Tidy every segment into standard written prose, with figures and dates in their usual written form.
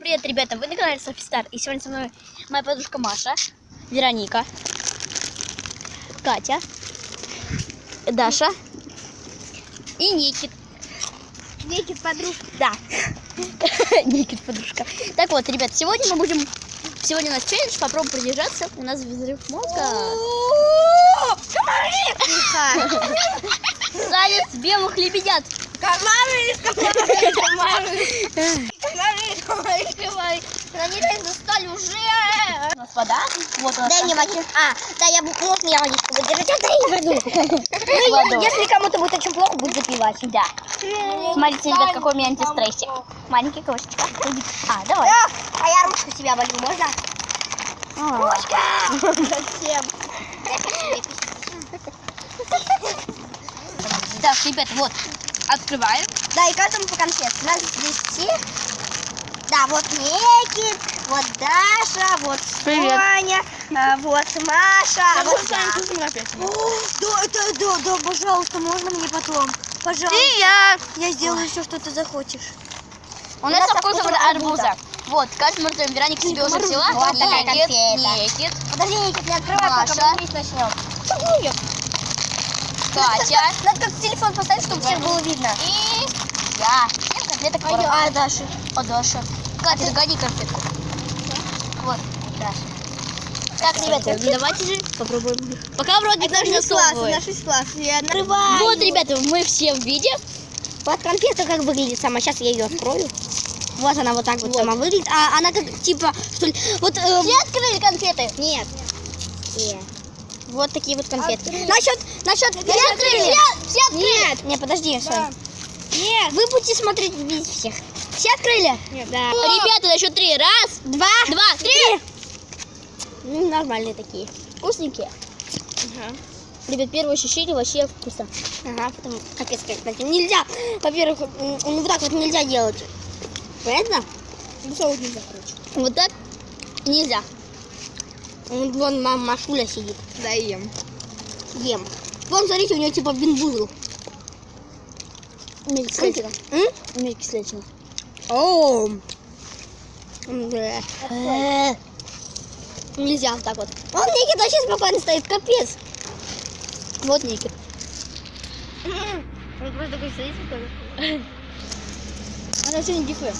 Привет, ребята, вы на канале Софистар. И сегодня со мной моя подружка Маша, Вероника, Катя, Даша и Никит. Никит подружка. Да, Никит подружка. Так вот, ребят, сегодня у нас челлендж, попробуем продержаться. У нас взрыв мозга. Танец белых лебедят. Комары. Они достали уже. У нас вода. Вот у нас. Дай мне водичку. Да, можно я водичку выдержать? Я дай воду. Если кому-то будет очень плохо, будет запивать. Да. Смотрите, ребят, какой у меня антистрессик. Маленький кошечка. Давай. А я ручку себя возьму, можно? Ручка! Зачем? Так, ребят, вот. Открываем. Да, и каждому по конфетке. Надо свести. Да, вот Никит, вот Даша, вот Соня, вот Маша. Вот да, пожалуйста, можно мне потом? Пожалуйста. И я. Я сделаю все, что ты захочешь. У нас со вкусом арбуза. Вот, каждому ртом Вероника себе уже взяла. Вот такая конфета. Никит. Подожди, Никит, не открывай, Маша. пока мы вместе начнем. Катя. Надо как телефон поставить, чтобы всех было видно. И я. Конфеток А Даша? А Даша. Катя, догони конфетку. Вот, Даша. Так, ребята, давайте же попробуем. Пока вроде даже засовывает. На 6 классов. Я открываю. Вот, ребята, мы все в виде. Вот конфета как выглядит сама. Сейчас я ее открою. Вот она вот так вот сама выглядит. А она как типа, что ли, вот... Все открыли конфеты? Нет. Вот такие вот конфеты. Открыли. Насчет... Все открыли? Все открыли? Нет, подожди, Да. Сонь. Нет. Вы будете смотреть видеть всех. Все открыли? Нет. Да. Ребята, на счет 3. Раз, Два, 3. Ну, нормальные такие. Вкусненькие. Ага. Ребят, первое ощущение вообще вкусно. Ага, потому капец как, кстати, нельзя. Во-первых, вот так вот нельзя делать. Понятно? Вот нельзя, короче. Вот так нельзя. Вон Машуля сидит. Да, ем. Ем. Вон, смотрите, у нее типа бенбузл. Мельки с лечином. Мельки с лечином. О. Нельзя вот так вот. Он Никит вообще спокойно стоит, капец. Вот Никит. Он просто такой стоит спокойно. Она сегодня дикая.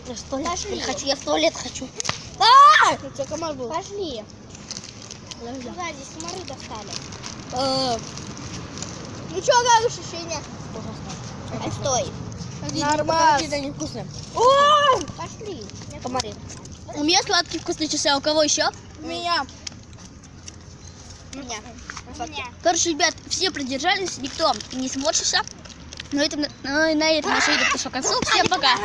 Я в туалет хочу, я в туалет хочу. У тебя комар был. Пошли. Да, здесь комары достали. Ну что, как ощущение? Стой. Нормально. Это невкусно. Пошли. Комары. У меня сладкие вкусные часы, а у кого еще? У меня. Короче, ребят, все продержались, никто не сморщился. Но на этом наше видео пришло к концу. Всем пока.